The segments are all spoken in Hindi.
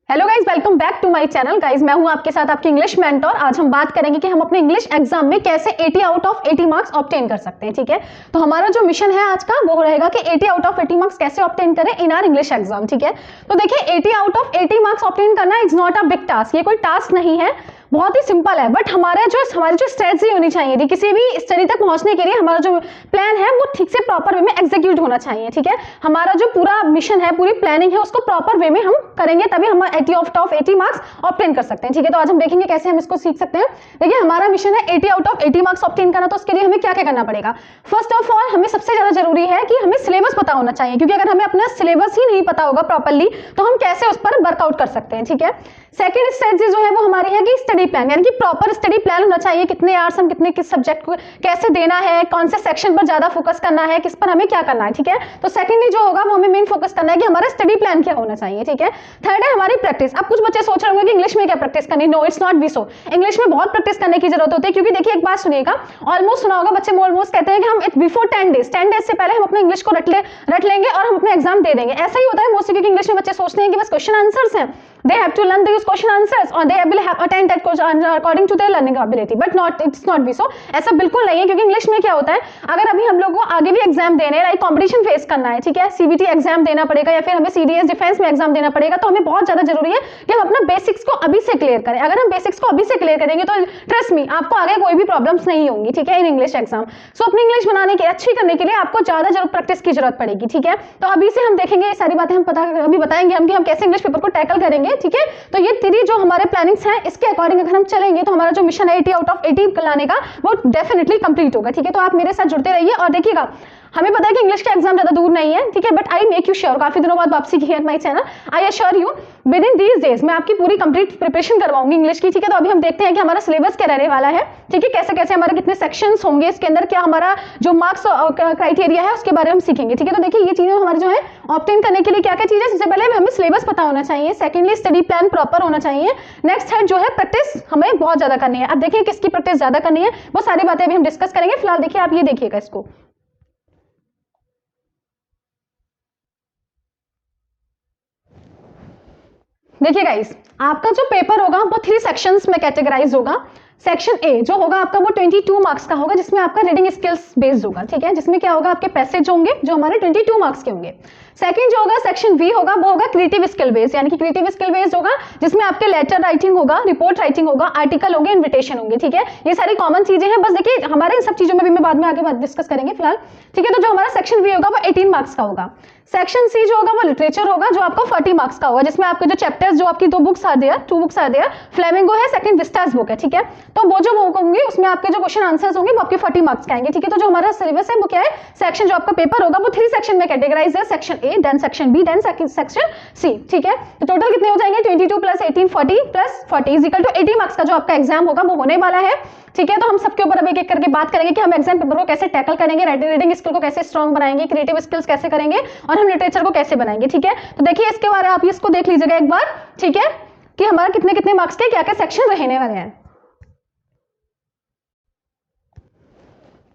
Hello guys, welcome back to my channel. Guys मैं हूं आपके साथ आपकी इंग्लिश मेंटोर। आज हम बात करेंगे कि हम अपने इंग्लिश एग्जाम में कैसे 80 आउट ऑफ 80 मार्क्स ऑब्टेन कर सकते हैं। ठीक है, तो हमारा जो मिशन है आज का वो रहेगा कि 80 आउट ऑफ 80 मार्क्स कैसे ऑब्टेन करें इन आर इंग्लिश एग्जाम। ठीक है, तो देखिए 80 आउट ऑफ 80 मार्क्स ऑब्टेन करना is not a big task. ये कोई टास्क नहीं है, बहुत ही सिंपल है। बट हमारी जो स्ट्रेटजी होनी चाहिए थी किसी भी स्टडी तक पहुंचने के लिए, हमारा जो प्लान है वो ठीक से प्रॉपर वे में एग्जीक्यूट होना चाहिए। ठीक है, हमारा जो पूरा मिशन है, पूरी प्लानिंग है, उसको प्रॉपर वे में हम करेंगे तभी हम 80 आउट ऑफ 80 मार्क्स ऑब्टेन कर सकते हैं। ठीक है, तो आज हम देखेंगे कैसे हम इसको सीख सकते हैं। देखिए हमारा मिशन है 80 आउट ऑफ 80 मार्क्स ऑब्टेन करना, तो उसके लिए हमें क्या क्या करना पड़ेगा। फर्स्ट ऑफ ऑल हमें सबसे ज्यादा जरूरी है कि हमें सिलेबस पता होना चाहिए, क्योंकि अगर हमें अपना सिलेबस ही नहीं पता होगा प्रॉपरली तो हम कैसे उस पर वर्कआउट कर सकते हैं। ठीक है, सेकंड स्ट्रेटजी जो है वो हमारी है कि स्टडी प्लान, यानी कि प्रॉपर स्टडी प्लान होना चाहिए। कितने आवर्स हम किस सब्जेक्ट को कैसे देना है, कौन से सेक्शन पर ज्यादा फोकस करना है, किस पर हमें क्या करना है। ठीक है, तो सेकंडली जो होगा वो हमें मेन फोकस करना है कि हमारा स्टडी प्लान क्या होना चाहिए। ठीक है, थर्ड है हमारी प्रैक्टिस। अब कुछ बच्चे सोच रहे होंगे कि इंग्लिश में क्या प्रैक्टिस करनी। No, it's not be so. English में बहुत प्रैक्टिस करने की जरूरत होती है, क्योंकि देखिए एक बात सुनिएगा, ऑलमोस्ट सुना होगा, बच्चे ऑलमोस्ट कहते हैं कि हम बिफोर 10 डेज से पहले हम अपने इंग्लिश को रट लेंगे और हम अपने एग्जाम दे देंगे। ऐसा ही होता है मोस्टली, क्योंकि इंग्लिश में बच्चे सोचते हैं कि बस क्वेश्चन आंसर्स हैं, they have to learn these question answers or they will have attend that question according to their learning ability, but not it's not be so। ऐसा बिल्कुल नहीं है, क्योंकि इंग्लिश में क्या होता है, अगर अभी हम लोग को आगे भी एग्जाम देने लाइक कंपटीशन फेस करना है, ठीक है, सीबीटी एग्जाम देना पड़ेगा या फिर हमें सीडीएस डिफेंस में एग्जाम देना पड़ेगा, तो हमें बहुत ज्यादा जरूरी है कि हम अपना बेसिक्स को अभी से क्लियर करें। अगर हम बेसिक्स को अभी से क्लियर करेंगे तो ट्रस्ट मी आपको आगे कोई भी प्रॉब्लम्स नहीं होंगी। ठीक है, इन इंग्लिश एग्जाम। सो अपनी इंग्लिश बनाने के अच्छी करने के लिए आपको ज्यादा जरूर प्रैक्टिस की जरूरत पड़ेगी। ठीक है, तो अभी से हम देखेंगे ये सारी बातें, हम अभी बताएंगे हम कि हम कैसे इंग्लिश पेपर को टैकल करेंगे। ठीक है, तो ये तेरी जो हमारे प्लानिंग्स हैं इसके अकॉर्डिंग अगर हम चलेंगे तो हमारा जो मिशन है 80 आउट ऑफ 80 लाने का वो डेफिनेटली कंप्लीट होगा। ठीक है, तो आप मेरे साथ जुड़ते रहिए और देखिएगा, हमें पता है कि इंग्लिश का एग्जाम ज्यादा दूर नहीं है। ठीक है, but I make you sure, काफी दिनों बाद वापसी की है my channel, I assure you with in these days मैं आपकी पूरी कंप्लीट प्रिपरेशन करवाऊंगी इंग्लिश की। ठीक है, तो अभी हम देखते हैं कि हमारा सिलेबस क्या रहने वाला है। ठीक है, कैसे कैसे हमारे कितने सेक्शंस होंगे, इसके अंदर क्या हमारा जो मार्क्स क्राइटेरिया है उसके बारे में हम सीखेंगे। ठीक है, तो देखिए ये चीजें हमारी जो है ऑब्टेन करने के लिए क्या क्या चीजें, सबसे पहले हमें सिलेबस पता होना चाहिए, सेकेंडली स्टडी प्लान प्रॉपर होना चाहिए, नेक्स्ट है जो है प्रैक्टिस हमें बहुत ज्यादा करनी है। अब देखिए किसकी प्रैक्टिस ज्यादा करनी है, वो सारी बातें अभी हम डिस्कस करेंगे। फिलहाल देखिए आप ये देखिएगा इसको, देखिए गाइस, आपका जो पेपर होगा वो 3 सेक्शंस में कैटेगराइज होगा। सेक्शन ए जो होगा आपका वो 22 मार्क्स का होगा, जिसमें आपका रीडिंग स्किल्स बेस्ड होगा। ठीक है, जिसमें क्या होगा, आपके पैसेज होंगे जो हमारे 22 मार्क्स के होंगे। सेकंड जो होगा सेक्शन बी होगा वो होगा क्रिएटिव स्किल बेस्ड, यानी कि क्रिएटिव स्किल बेस्ड होगा, जिसमें आपके लेटर राइटिंग होगा, रिपोर्ट राइटिंग होगा, आर्टिकल होंगे, इन्विटेशन होंगे। ठीक है, ये सारी कॉमन चीजें हैं। बस देखिए हमारे इन सब चीजों में भी मैं बाद में आगे डिस्कस करेंगे फिलहाल। ठीक है, तो जो हमारा सेक्शन बी होगा वो 18 मार्क्स का होगा। सेक्शन सी जो होगा वो लिटरेचर होगा, जो आपका 40 मार्क्स का होगा, जिसमें आपके जो चैप्टर्स, जो आपकी 2 books are there, 2 books are there, Flamingo है, सेकंड विस्टास बुक है। ठीक है, तो वो जो बुक होंगे उसमें आपके जो क्वेश्चन आंसर्स होंगे वो आपके 40 मार्क्स के आएंगे। ठीक है, तो जो हमारा सिलेबस है वो क्या है, सेक्शन जो आपका पेपर होगा वो 3 सेक्शन में कैटेगराइज है, section A, then section B, then section C. ठीक है, तो टोटल कितने हो जाएंगे, 22 plus 18 40 plus 40 is equal to 80 marks का जो आपका एग्जाम होगा वो होने वाला है। ठीक है, तो हम सबके ऊपर अब एक एक करके बात करेंगे कि हम एग्जाम पेपर को कैसे टैकल करेंगे, रीडिंग स्किल को कैसे स्ट्रॉन्ग बनाएंगे, क्रिएटिव स्किल्स कैसे करेंगे और हम लिटरेचर को कैसे बनाएंगे। ठीक है, तो देखिए इसके बारे में आप इसको देख लीजिएगा एक बार। ठीक है, कि हमारा कितने कितने मार्क्स के क्या क्या सेक्शन रहने वाले हैं।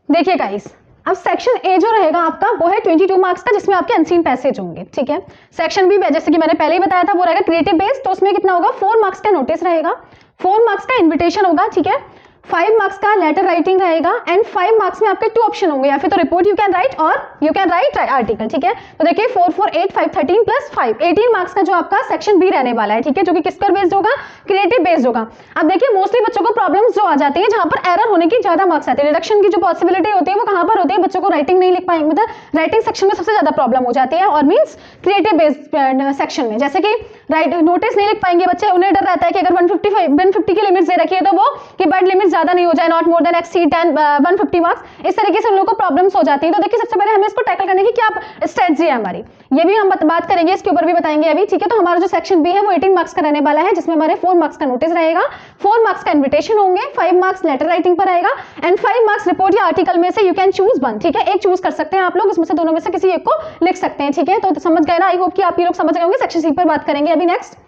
देखिए गाइस, अब सेक्शन ए जो रहेगा आपका वो है 22 मार्क्स का, जिसमें आपके अनसीन पैसेज होंगे। ठीक है, सेक्शन बी जैसे कि मैंने पहले ही बताया था वो रहेगा क्रिएटिव बेस्ड, तो उसमें कितना होगा, 4 मार्क्स का नोटिस रहेगा, 4 मार्क्स का इन्विटेशन होगा। ठीक है, 5 मार्क्स का लेटर राइटिंग रहेगा एंड 5 मार्क्स में आपके 2 ऑप्शन होंगे, या फिर तो रिपोर्ट यू कैन राइट और यू कैन राइट आर्टिकल। ठीक है, तो देखिए 4 4 8 5 13 प्लस 5 18 मार्क्स का जो आपका सेक्शन बी रहने वाला है। ठीक है, जो कि किस पर बेस्ड होगा, क्रिएटिव बेस्ड होगा। अब देखिए मोस्टली बच्चों को प्रॉब्लम्स जो आ जाती है, जहां पर एरर होने की ज्यादा मार्क्स आते हैं, रिडक्शन की जो पॉसिबिलिटी होती है वो कहां पर होती है, बच्चों को राइटिंग नहीं लिख पाएंगे, मतलब राइटिंग सेक्शन में सबसे ज्यादा प्रॉब्लम हो जाती है, और मीन्स क्रिएटिव बेस्ड सेक्शन में, जैसे कि नोटिस नहीं लिख पाएंगे बच्चे, उन्हें डर रहता है कि अगर 150 की लिमिट दे रखी है तो वो कि बट लिमिट ज्यादा नहीं हो जाए, not more than exceed 150 marks, इस तरीके से उन लोगों को प्रॉब्लम्स हो जाती है। तो देखिए सबसे पहले हमें इसको टैकल करने की क्या स्ट्रेटजी है हमारी, ये भी हम बात करेंगे, इसके ऊपर भी बताएंगे अभी। ठीक है, तो हमारा जो सेक्शन बी है वो 18 मार्क्स का रहने वाला है, जिसमें हमारे 4 मार्क्स का नोटिस रहेगा, 4 मार्क्स का इन्विटेशन होंगे, 5 मार्क्स लेटर राइटिंग पर आएगा एंड 5 मार्क्स रिपोर्ट या आर्टिकल में से यू कैन चूज 1। ठीक है, एक चूज कर सकते हैं आप लोग, इसमें से दोनों में से किसी एक को लिख सकते हैं। ठीक है, तो समझ गए ना, आई होप कि आप ये लोग समझ गए होंगे। सेक्शन सी पर बात करेंगे अभी नेक्स्ट।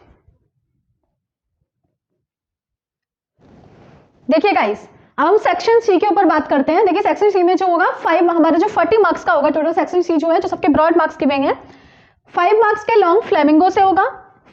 देखिए गाइस, अब हम सेक्शन सी के ऊपर बात करते हैं। देखिए सेक्शन सी में जो होगा 5 हमारा जो 40 मार्क्स का होगा, टोटल सेक्शन सी जो है जो सबके ब्रॉड मार्क्स गिवेंगे, 5 मार्क्स के लॉन्ग फ्लेमिंगो से होगा,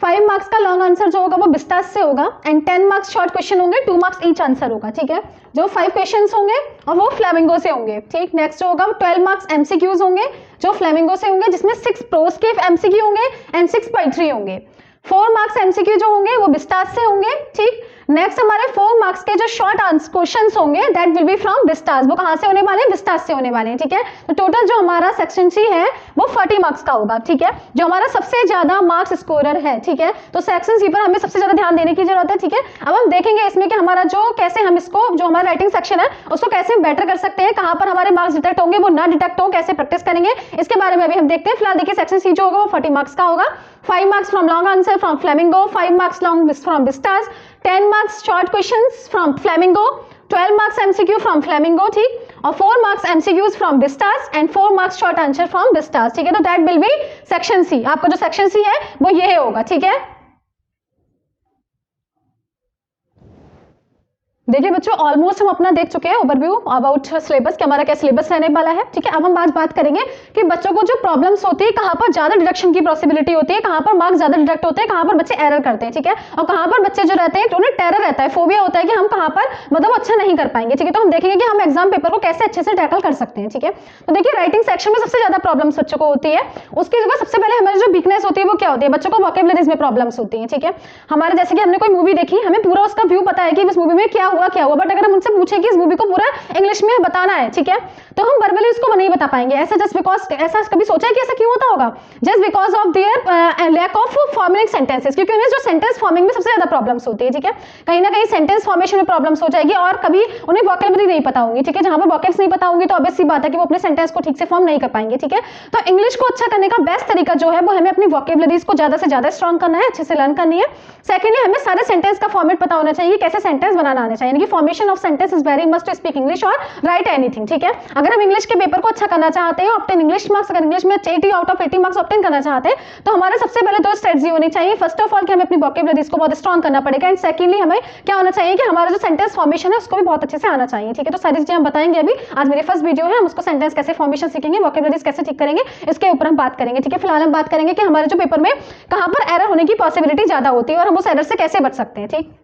5 मार्क्स का लॉन्ग आंसर जो होगा वो विस्तार से होगा एंड 10 मार्क्स शॉर्ट क्वेश्चन होंगे, 2 मार्क्स ईच आंसर होगा, ठीक है। जो 5 क्वेश्चंस होंगे और वो फ्लेमिंगो से होंगे, ठीक। नेक्स्ट जो होगा 12 मार्क्स एमसीक्यूज होंगे जो फ्लेमिंगो से होंगे, जिसमें 6 प्रोस के एमसीक्यू होंगे एंड 6 पोएट्री होंगे। 4 मार्क्स एमसीक्यू जो होंगे वो विस्तार से होंगे, ठीक। नेक्स्ट हमारे 4 मार्क्स के जो शॉर्ट क्वेश्चंस होंगे दैट विल बी फ्रॉम विस्तार, वो कहां से होने वाले हैं, विस्तार से होने वाले हैं, ठीक है। तो टोटल जो हमारा सेक्शन सी है वो 40 मार्क्स का होगा, ठीक है, जो हमारा सबसे ज्यादा मार्क्स स्कोरर है, ठीक है। तो सेक्शन सी पर हमें सबसे ज्यादा ध्यान देने की जरूरत है, ठीक है। अब हम देखेंगे इसमें कि हमारा जो कैसे हम इसको जो हमारा राइटिंग सेक्शन है उसको कैसे बेटर कर सकते हैं, कहां पर हमारे मार्क्स डिटेक्ट होंगे वो ना डिटेक्ट हो, कैसे प्रैक्टिस करेंगे, इसके बारे में भी हम देखते हैं। फिलहाल देखिए सेक्शन सी जो होगा वो 40 मार्क्स का होगा। 5 marks from long answer from Flamingo, 5 marks long from Vistas, 10 marks short questions from Flamingo, 12 marks MCQ from Flamingo, ठीक, और 4 marks MCQs from Vistas and 4 marks short answer from Vistas, ठीक है। तो that will be section C. आपका जो सेक्शन सी है वो ये होगा, ठीक है। देखिए बच्चों ऑलमोस्ट हम अपना देख चुके हैं ओवरव्यू अबाउट सिलेबस कि हमारा क्या सिलेबस रहने वाला है, ठीक है। अब हम बात करेंगे कि बच्चों को जो प्रॉब्लम्स होती है कहां पर ज्यादा डिडक्शन की पॉसिबिलिटी होती है, कहां पर मार्क्स ज्यादा डिडक्ट होते हैं, कहां पर बच्चे एरर करते हैं, ठीक है, और कहां पर बच्चे जो रहते हैं उन्हें टेरर रहता है, फोबिया होता है कि हम कहां पर मतलब अच्छा नहीं कर पाएंगे, ठीक है। तो हम देखेंगे कि हम एग्जाम पेपर को कैसे अच्छे से टैकल कर सकते हैं, ठीक है। तो देखिए राइटिंग सेक्शन में सबसे ज्यादा प्रॉब्लम्स बच्चों को होती है, उसकी जगह सबसे पहले हमारी जो वीकनेस होती है वो क्या होती है, बच्चों को वोकैबुलरीज में प्रॉब्लम्स होती है, ठीक है। हमारे जैसे कि हमने कोई मूवी देखी, हमें पूरा उसका व्यू पता है कि इस मूवी में क्या हुआ, बट अगर हम उनसे पूछे कि इस मूवी को पूरा इंग्लिश में बताना है, ठीक है, तो हम वर्बली उसको नहीं बता पाएंगे। ऐसा जस्ट बिकॉज, ऐसा कभी सोचा है कि ऐसा क्यों होता होगा, just because of their lack of forming sentences, क्योंकि उन्हें जो सेंटेंस फॉर्मिंग में सबसे ज्यादा प्रॉब्लम्स होती है, ठीक है। कहीं ना कहीं सेंटेंस फॉर्मेशन में प्रॉब्लम्स हो जाएगी और कभी उन्हें वोकैबुलरी नहीं पता होंगी, ठीक है। जहां पर वोकैब्स नहीं पता होंगी तो ऑब्वियस सी बात है कि वो अपने सेंटेंस को ठीक से फॉर्म नहीं कर पाएंगे, ठीक है। तो इंग्लिश को अच्छा करने का बेस्ट तरीका जो है वो हमें अपनी वोकैबुलरीज को ज्यादा से ज्यादा स्ट्रॉन्ग करना है, अच्छे से लर्न करनी है। सेकेंडली हमें सारे सेंटेंस का फॉर्मेट पता होना चाहिए, कैसे सेंटेंस बनाना आना चाहिए, यानी कि formation of sentence is very must to speak English और राइट एनीथिंग, ठीक है। अगर हम इंग्लिश के पेपर को अच्छा करना चाहते हैं, ऑब्टेन इंग्लिश मार्क्स, अगर इंग्लिश में 80 आउट ऑफ 80 मार्क्स ऑब्टेन करना चाहते हैं तो हमारे सबसे पहले 2 स्ट्रेटजी होनी चाहिए। फर्स्ट ऑफ ऑल कि हमें अपनी वोकैबुलरीज को बहुत स्ट्रॉन्ग करना पड़ेगा एंड सेकेंडली हमें क्या होना चाहिए कि हमारा जो सेंटेंस फॉर्मेशन है उसको भी बहुत अच्छे से आना चाहिए, ठीक है। तो सारी चीजें हम बताएंगे अभी, आज मेरी फर्स्ट वीडियो है, हम उसको सेंटेंस कैसे फॉर्मेशन सीखेंगे, वोकैबुलरीज कैसे ठीक करेंगे, इसके ऊपर हम बात करेंगे, ठीक है। फिलहाल हम बात करेंगे कि हमारे जो पेपर में कहां पर एरर होने की पॉसिबिलिटी ज्यादा होती है और हम उस एरर से कैसे बच सकते हैं, ठीक।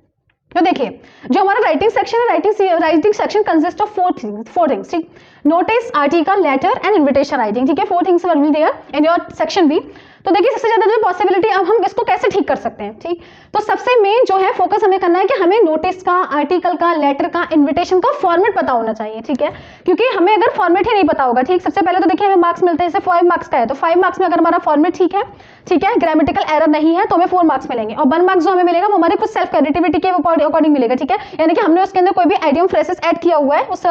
तो देखिए जो हमारा राइटिंग सेक्शन है, writing section consist of 4 things, ठीक। Notice, article, letter and invitation writing, ठीक है। 4 things will be there in your section B. तो देखिए सबसे ज्यादा जो पॉसिबिलिटी, अब हम इसको कैसे ठीक कर सकते हैं, ठीक। तो सबसे मेन जो है फोकस हमें करना है कि हमें नोटिस का, आर्टिकल का, लेटर का, इन्विटेशन का फॉर्मेट पता होना चाहिए, ठीक है। क्योंकि हमें अगर फॉर्मेट ही नहीं पता होगा, ठीक, सबसे पहले तो देखिए हमें मार्क्स मिलते हैं, जैसे 5 मार्क्स का है तो 5 मार्क्स में अगर हमारा फॉर्मेट ठीक है, ग्रामेटिकल एरर नहीं है तो हमें 4 मार्क्स मिलेंगे और 1 मार्क्स जो हमें मिलेगा वो हमारे कुछ सेल्फ क्रेडिटिविटी के अकॉर्डिंग मिलेगा, ठीक है। यानी कि हमने उसके अंदर कोई भी आइडियम फ्रेसेस ऐड किया हुआ है उस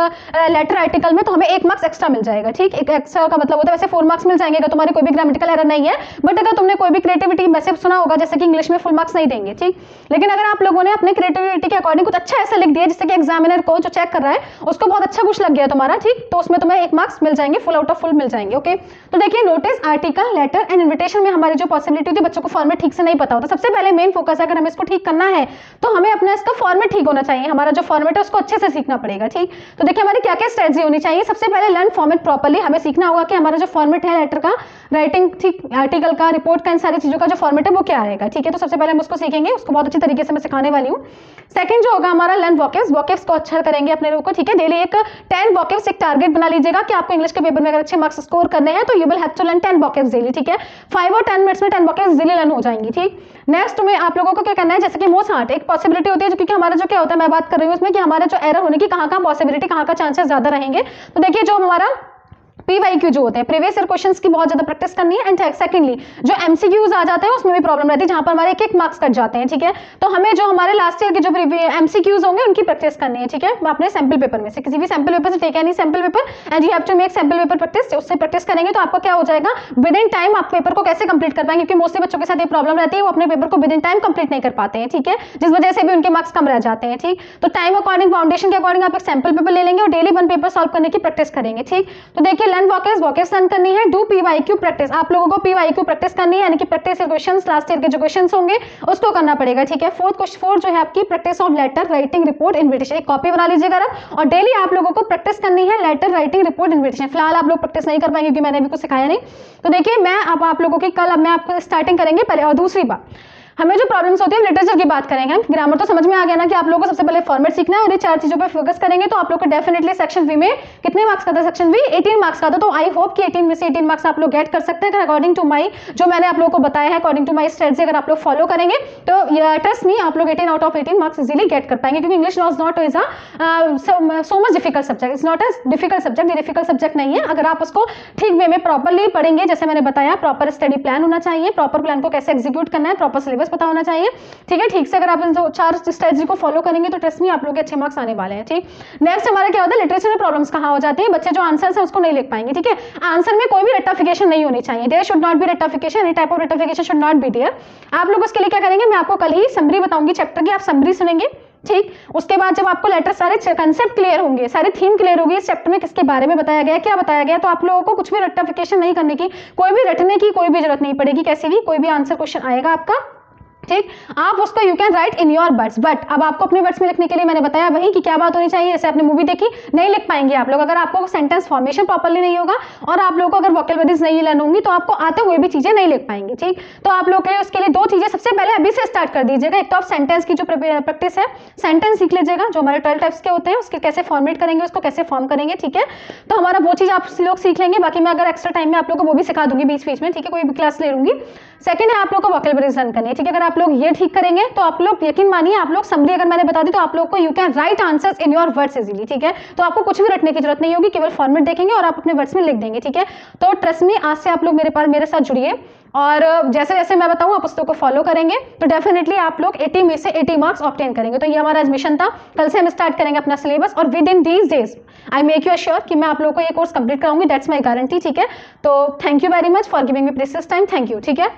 लेटर आर्टिकल में तो हमें 1 मार्क्स एक्स्ट्रा मिल जाएगा, ठीक। एक एक्स्ट्रा का मतलब होता है वैसे 4 मार्क्स मिल जाएंगे अगर तुम्हारी कोई भी ग्रामेटिकल एरर नहीं है, बट अगर तुमने कोई भी क्रिएटिविटी मैसेज सुना होगा जैसे कि इंग्लिश में फुल मार्क्स नहीं देंगे, ठीक। लेकिन अगर आप लोगों ने अपने क्रिएटिविटी के अकॉर्डिंग कुछ अच्छा ऐसा लिख दिया जिससे कि एग्जामिनर को जो चेक कर रहा है उसको बहुत अच्छा कुछ लग गया तुम्हारा, ठीक, तो उसमें तुम्हें 1 मार्क्स मिल जाएंगे, फुल आउट ऑफ फुल मिल जाएंगे, ओके। तो देखिए notice, article, letter and invitation में हमारी जो पॉसिबिलिटी होती है, बच्चों को फॉर्मेट ठीक से नहीं पता होता। सबसे पहले मेन फोकस है अगर हमें इसको ठीक करना है तो हमें अपना इसका फॉर्मेट ठीक होना चाहिए, हमारा जो फॉर्मेट है उसको अच्छे से सीखना पड़ेगा, ठीक। तो देखिए हमारी क्या क्या स्ट्रेटजी होनी चाहिए। सबसे पहले लर्न फॉर्मेट प्रॉपर्ली, हमें सीखना होगा कि हमारा जो फॉर्मेट है लेटर का, राइटिंग, ठीक, आर्टिकल का, रिपोर्ट का, इन सारी चीजों का जो फॉर्मेट है वो क्या रहेगा, ठीक है। तो सबसे पहले हम उसको सीखेंगे, उसको बहुत अच्छी तरीके से मैं सिखाने वाली हूँ। सेकंड जो होगा हमारा लर्न वोकैब्स, वोकैब्स को अच्छा करेंगे अपने लोगों को, ठीक है। डेली एक 10 वोकैब्स एक टारगेट बना लीजिएगा कि आपको इंग्लिश के पेपर में अगर अच्छे मार्क्स स्कोर करने हैं तो you will have to learn 10 vocabs daily, ठीक है। 5 और 10 मिनट्स में 10 वोकैब्स डेली लर्न हो जाएंगी, ठीक। नेक्स्ट में आप लोगों को क्या करना है, जैसे कि मोस्ट हार्ट एक पॉसिबिलिटी होती है जो, क्योंकि हमारा जो क्या होता है, मैं बात कर रही हूँ उसमें कि हमारे जो एरर होने की कहाँ पॉसिबिलिटी, कहाँ चांसेस ज्यादा रहेंगे। तो देखिए जो हमारा PYQ जो होते हैं, प्रीवियस ईयर क्वेश्चंस की बहुत ज्यादा प्रैक्टिस करनी है एंड सेकंडली जो MCQs आ जाते हैं उसमें भी प्रॉब्लम रहती है जहां पर हमारे एक मार्क्स कट जाते हैं, ठीक है। तो हमें जो हमारे लास्ट ईयर के जो MCQs होंगे उनकी प्रैक्टिस करनी है, ठीक है। अपने सैंपल पेपर में से किसी भी सैंपल पेपर से take any sample paper and you have to make sample paper practice, उससे प्रैक्टिस करेंगे तो आपका क्या हो जाएगा, विद इन टाइम आप पेपर को कैसे कंप्लीट कर पाएंगे, क्योंकि मोस्टली बच्चों के साथ ये प्रॉब्लम रहती है, वो अपने पेपर को विद इन टाइम कंप्लीट नहीं कर पाते हैं, ठीक है, जिस वजह से भी उनके मार्क्स कम रह जाते हैं, ठीक। तो टाइम अकॉर्डिंग, फाउंडेशन के अकॉर्डिंग आप एक सैंपल पेपर ले लेंगे और डेली 1 पेपर सॉल्व करने की प्रैक्टिस करेंगे, ठीक। तो देखिए लर्न वोकैब्स करनी है, डू PYQ प्रैक्टिस, आप लोगों को PYQ प्रैक्टिस करनी है, यानी कि प्रैक्टिस क्वेश्चंस लास्ट ईयर के जो क्वेश्चंस होंगे उसको करना पड़ेगा, ठीक है। फोर्थ जो है आपकी practice of letter, writing, report, invitation, एक कॉपी बना लीजिएगा आप और डेली आप लोगों को प्रैक्टिस करनी है लेटर, राइटिंग, रिपोर्ट, इन्विटेशन। फिलहाल आप लोग प्रैक्टिस नहीं कर पाएंगे क्योंकि मैंने अभी कुछ सिखाया नहीं। तो देखिए मैं अब आप लोगों की कल, अब मैं आपको स्टार्टिंग करेंगे पहले। और दूसरी बात, हमें जो प्रॉब्लम्स होती है लिटरेचर की बात करेंगे। ग्रामर तो समझ में आ गया ना कि आप लोगों को सबसे पहले फॉर्मेट सीखना है और ये 4 चीजों पे फोकस करेंगे तो आप लोग को डेफिनेटली सेक्शन बी में कितने मार्क्स का था, सेक्शन बी 18 मार्क्स का था। तो आई होप कि 18 में से 18 मार्क्स आप लोग गेट कर सकते हैं अकॉर्डिंग टू माई जो मैंने आप लोगों को बताया है, अकॉर्डिंग टू माई स्ट्रेटजी अगर आप लोग फॉलो करेंगे तो ट्रस्ट मी आप लोग 18 out of 18 marks easily get कर पाएंगे, क्योंकि English was not is so much difficult subject, it's not a difficult subject, ये डिफिकल्ट सब्जेक्ट नहीं है। अगर आप उसको ठीक वे में प्रॉपरली पढ़ेंगे, जैसे मैंने बताया प्रॉपर स्टडी प्लान होना चाहिए, प्रॉपर प्लान को कैसे एग्जीक्यूट करना है, प्रॉपर सिलेबस पता होना चाहिए, ठीक है। ठीक से अगर आप इन 4 स्ट्रेटजी को फॉलो करेंगे तो ट्रस्ट मी आप लोग के अच्छे मार्क्स आने वाले हैं, ठीक। नेक्स्ट हमारा क्या होता है, लिटरेचर में प्रॉब्लम्स कहाँ हो जाती है, बच्चे जो आंसर्स है उसको नहीं लिख पाएंगे, ठीक है। आंसर में कोई भी रेक्टिफिकेशन नहीं होनी चाहिए, there should not be rectification, any type of rectification should not be there. आप लोग उसके लिए क्या करेंगे, मैं आपको कल ही समरी बताऊंगी चैप्टर की, आप समरी सुनेंगे, ठीक। उसके बाद जब आपको लेटर सारे कंसेप्ट क्लियर होंगे, सारी थीम क्लियर होगी, इस चैप्टर में किसके बारे में बताया गया, क्या बताया गया, तो आप लोगों को कुछ भी रेक्टिफिकेशन नहीं करने की, कोई भी रटने की कोई भी जरूरत नहीं पड़ेगी, कैसे भी कोई भी आंसर क्वेश्चन आएगा आपका, ठीक। आप उसको you can write in your words, but अब आपको अपने वर्ड्स में लिखने के लिए मैंने बताया वही कि क्या बात होनी चाहिए। जैसे आपने मूवी देखी, नहीं लिख पाएंगे आप लोग अगर आपको सेंटेंस फॉर्मेशन प्रॉपर्ली नहीं होगा और आप लोगों को अगर वोकैबुलरीज नहीं लर्न होंगी तो आपको आते हुए भी चीजें नहीं लिख पाएंगे, ठीक। तो आप लोग के लिए उसके लिए 2 चीजें सबसे पहले अभी से स्टार्ट कर दीजिएगा। एक तो आप सेंटेंस की जो प्रैक्टिस है, सेंटेंस सीख लीजिएगा, जो हमारे 12 टाइप्स के होते हैं उसके कैसे फॉर्मेट करेंगे, उसको कैसे फॉर्म करेंगे, ठीक है। तो हमारा वो चीज आप लोग सीख लेंगे, बाकी मैं अगर एक्स्ट्रा टाइम में आप लोग को वो भी सिखा दूंगी बीच बीच में, ठीक है, कोई भी क्लास ले लूंगी। सेकंड है आप लोग को वोकैबुलरीज लर्न करनी है, ठीक है। अगर आप लोग ये ठीक करेंगे तो आप लोग यकीन मानिए आप लोग समरी अगर मैंने बता दी तो आप लोग को you can write answers in your words easily, ठीक है। तो आपको कुछ भी रटने की जरूरत नहीं होगी, केवल फॉर्मेट देखेंगे और आप अपने वर्ड्स में लिख देंगे, ठीक है। तो ट्रस्ट मी आज से आप लोग मेरे साथ जुड़िए और जैसे जैसे मैं बताऊं आप उसको फॉलो करेंगे तो डेफिनेटली आप लोग 80 में से 80 मार्क्स ऑब्टेन करेंगे। तो ये हमारा आज मिशन था, कल से हम स्टार्ट करेंगे अपना सिलेबस और within these days I make you assure कि मैं आप लोगों को ये कोर्स कंप्लीट कराऊंगी, दैट्स माय गारंटी, ठीक है। तो thank you very much for giving me precious time, thank you, ठीक है।